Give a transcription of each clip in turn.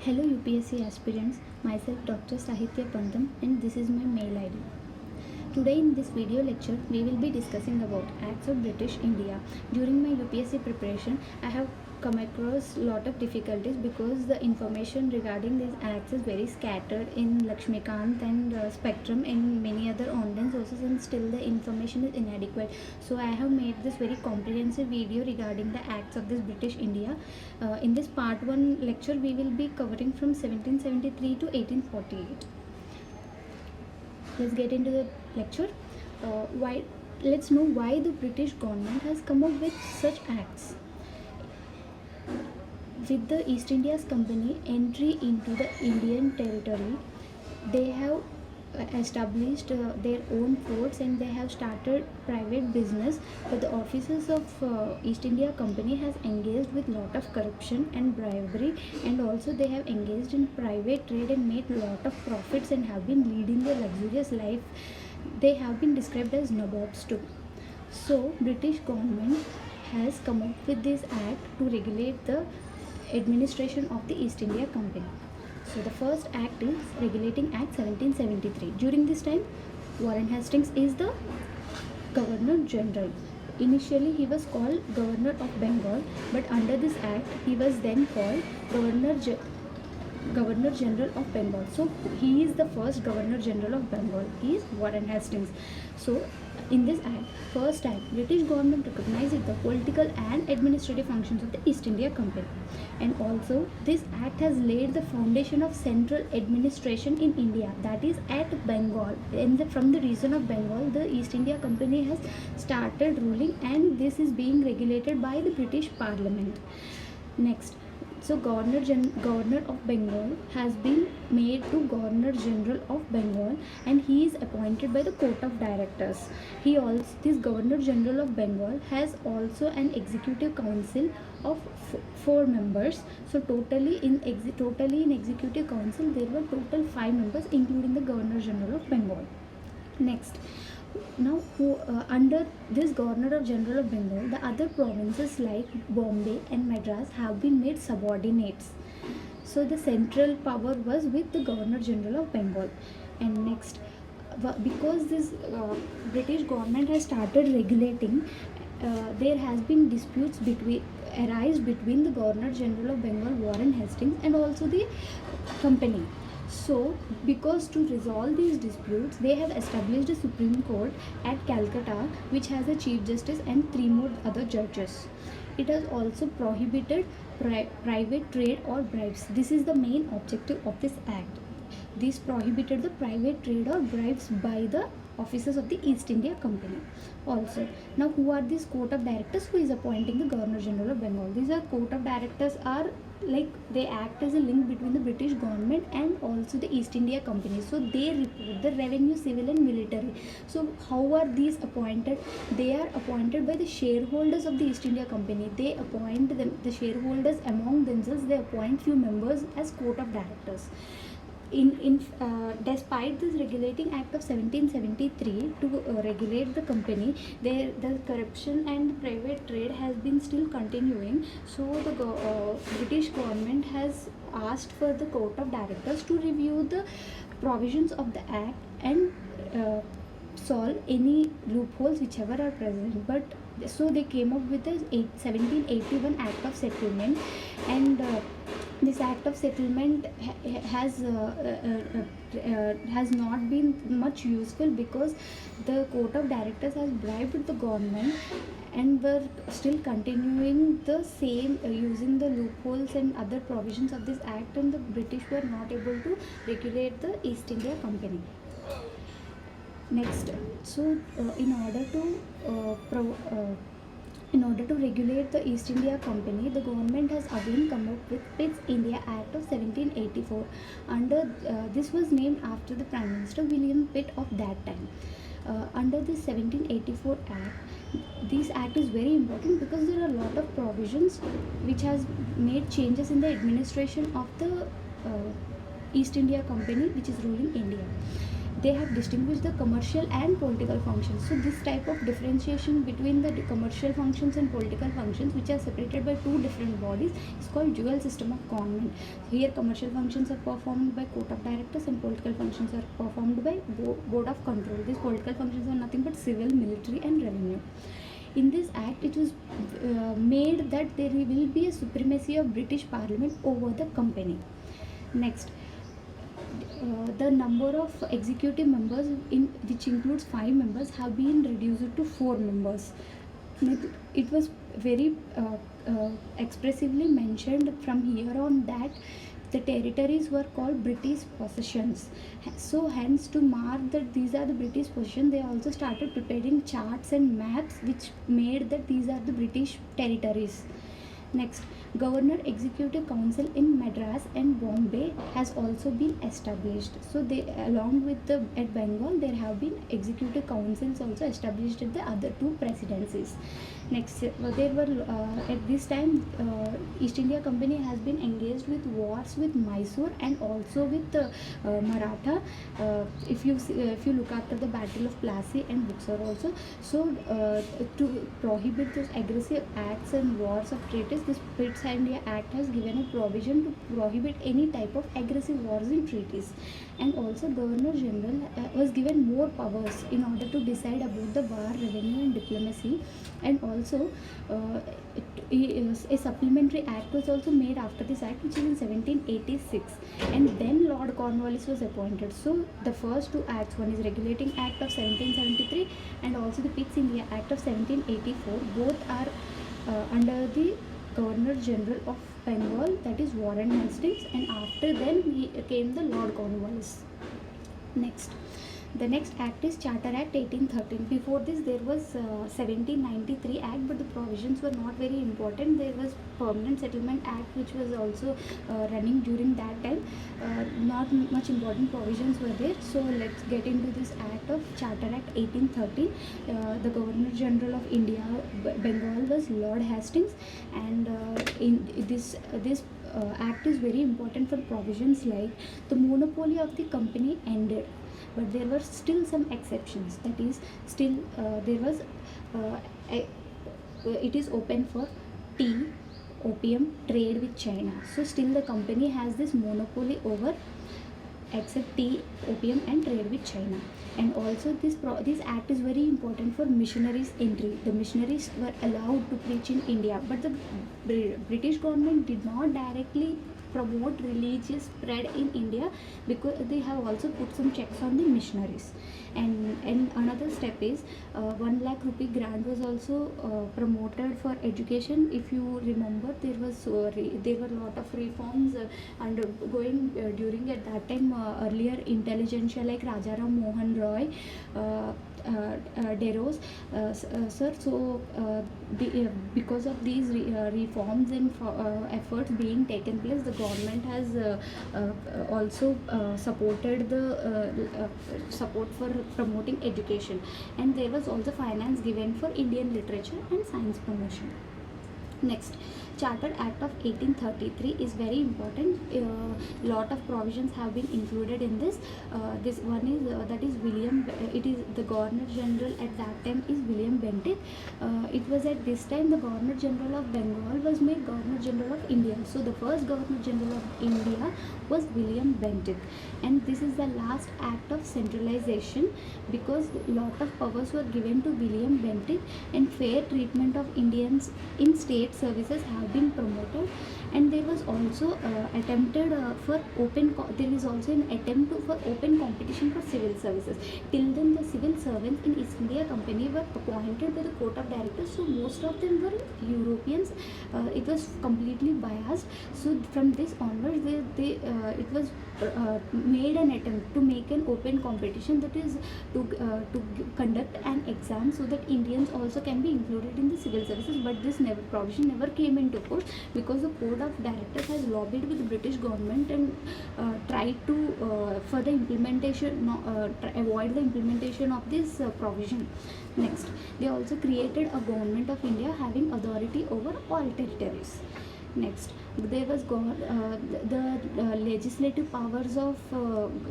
Hello UPSC aspirants, myself Dr. Sahitya Pandam and this is my mail ID. Today in this video lecture we will be discussing about Acts of British India. During my UPSC preparation I have come across lot of difficulties because the information regarding these acts is very scattered in Lakshmikant and Spectrum and many other online sources, and still the information is inadequate. So I have made this very comprehensive video regarding the acts of this British India. In this part 1 lecture we will be covering from 1773 to 1848. Let's get into the lecture. Why? Let's know why the British government has come up with such acts. With the East India Company entry into the Indian territory, they have established their own forts and they have started private business, but the officers of East India Company has engaged with lot of corruption and bribery, and also they have engaged in private trade and made lot of profits and have been leading a luxurious life. They have been described as nabobs too. So British government has come up with this act to regulate the administration of the East India Company. So the first act is Regulating Act 1773. During this time, Warren Hastings is the Governor General. Initially he was called Governor of Bengal, but under this act he was then called Governor General of Bengal. So he is the first Governor General of Bengal. He is Warren Hastings. So in this act, first time British government recognizes the political and administrative functions of the East India Company, and also this act has laid the foundation of central administration in India, that is at Bengal. And from the region of Bengal, the East India Company has started ruling, and this is being regulated by the British Parliament. Next, so Governor of Bengal has been made to Governor General of Bengal, and he is appointed by the Court of Directors. This Governor General of Bengal has also an executive council of 4 members. So totally in executive council there were total 5 members, including the Governor General of Bengal. Next, now under this Governor General of Bengal, the other provinces like Bombay and Madras have been made subordinates. So the central power was with the Governor General of Bengal. And next, because this British government has started regulating, there has been disputes arise between the Governor General of Bengal Warren Hastings and also the company. So, because to resolve these disputes, they have established a Supreme Court at Calcutta, which has a Chief Justice and 3 more other judges. It has also prohibited private trade or bribes. This is the main objective of this act. This prohibited the private trade or bribes by the officers of the East India Company. Also, now who are these Court of Directors who is appointing the Governor General of Bengal? These are Court of Directors are like they act as a link between the British government and also the East India Company. So they report the revenue, civil and military. So how are these appointed? They are appointed by the shareholders of the East India Company. They appoint the shareholders among themselves. They appoint few members as Court of Directors. Despite this Regulating Act of 1773 to regulate the company, the corruption and private trade has been still continuing. So the British government has asked for the Court of Directors to review the provisions of the act and solve any loopholes whichever are present. But so they came up with the 1781 Act of Settlement, and this Act of Settlement has not been much useful because the Court of Directors has bribed the government and were still continuing the same using the loopholes and other provisions of this act, and the British were not able to regulate the East India Company. Next, so in order to regulate the East India Company, the government has again come up with Pitt's India Act of 1784. This was named after the Prime Minister William Pitt of that time. Under this 1784 Act, this act is very important because there are a lot of provisions which has made changes in the administration of the East India Company which is ruling India. they have distinguished the commercial and political functions. So this type of differentiation between the commercial functions and political functions, which are separated by two different bodies, is called dual system of government. Here commercial functions are performed by court of directors and political functions are performed by board of control. These political functions are nothing but civil, military and revenue. In this act, it was made that there will be a supremacy of British Parliament over the company. Next, the number of executive members, which includes 5 members, have been reduced to 4 members. It was very expressively mentioned from here on that the territories were called British possessions. So hence, to mark that these are the British possessions, they also started preparing charts and maps which made that these are the British territories. Next, Governor Executive Council in Madras and Bombay has also been established. So they, along with the at Bengal, there have been executive councils also established at the other two presidencies. Next, there were at this time East India Company has been engaged with wars with Mysore and also with Maratha. If you look after the Battle of Plassey and Buxar also. So to prohibit those aggressive acts and wars of treaties, this Pitt India Act has given a provision to prohibit any type of aggressive wars in treaties. And also Governor General was given more powers in order to decide about the war, revenue and diplomacy. And also a supplementary act was also made after this act, which is in 1786, and then Lord Cornwallis was appointed. So the first two acts, one is Regulating Act of 1773 and also the Pitt India Act of 1784, both are under the Governor General of Bengal, that is Warren Hastings, and after then came the Lord Cornwallis. Next, the next act is Charter Act 1813. Before this there was 1793 Act, but the provisions were not very important. There was Permanent Settlement Act, which was also running during that time. Not much important provisions were there. So let's get into this act of Charter Act 1813. The Governor General of India, Bengal, was Lord Hastings, and in this act is very important for provisions like the monopoly of the company ended, but there were still some exceptions. That is, still there was it is open for tea, opium trade with China. So still the company has this monopoly over except tea, opium and trade with China. And also this act is very important for missionaries entry. The missionaries were allowed to preach in India, but the British government did not directly promote religious spread in India, because they have also put some checks on the missionaries. And another step is 1 lakh rupee grant was also promoted for education. If you remember, there were a lot of reforms undergoing during at that time earlier intelligentsia like Rajaram Mohan Roy, Deros, sir. So because of these reforms and efforts being taken place, the government has also supported the support for promoting education, and there was also finance given for Indian literature and science promotion. Next, Charter Act of 1833 is very important. Lot of provisions have been included in this. This one is that is William. It is the Governor General at that time is William Bentinck. It was at this time the Governor General of Bengal was made Governor General of India. So the first Governor General of India was William Bentinck, and this is the last act of centralization, because lot of powers were given to William Bentinck, and fair treatment of Indians in state services have been promoted. And there was also attempted for open there is also an attempt for open competition for civil services. Till then the civil servants in East India Company were appointed by the court of directors, so most of them were Europeans. It was completely biased. So from this onwards it was made an attempt to make an open competition, that is to conduct an exam so that Indians also can be included in the civil services. But this provision never came into force, because the court of directors has lobbied with the British government and tried to for the implementation avoid the implementation of this provision. Next, they also created a government of India having authority over all territories. Next, there was the legislative powers of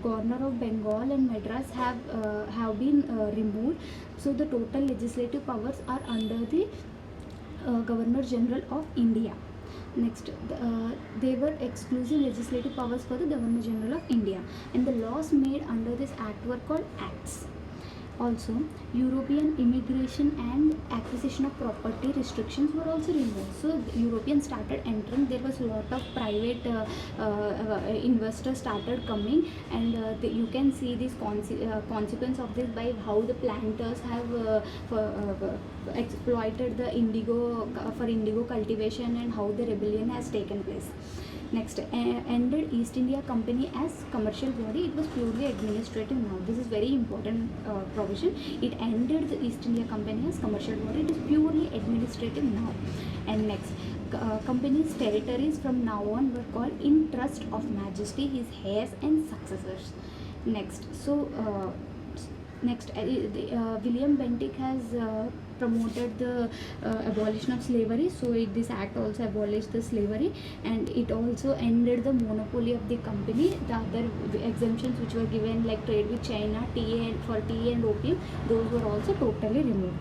Governor of Bengal and Madras have been removed. So the total legislative powers are under the Governor General of India. Next, there were exclusive legislative powers for the Governor General of India, and the laws made under this act were called acts. Also, European immigration and acquisition of property restrictions were also removed. So Europeans started entering. There was a lot of private investors started coming, and you can see this consequence of this by how the planters have exploited the indigo for indigo cultivation, and how the rebellion has taken place. Next, ended East India Company as commercial body. It was purely administrative now. This is very important provision. It ended the East India Company as commercial body. It is purely administrative now. And next, company's territories from now on were called in trust of Majesty, his heirs and successors. Next, so William Bentinck has promoted the abolition of slavery. So this act also abolished the slavery, and it also ended the monopoly of the company. The other exemptions which were given, like trade with China, tea and opium, those were also totally removed.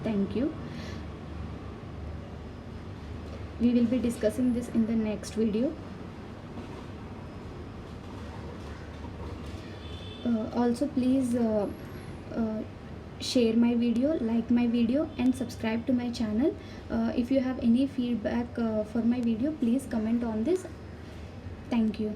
Thank you. We will be discussing this in the next video. Also, please share my video, like my video, and subscribe to my channel. If you have any feedback for my video, please comment on this. Thank you.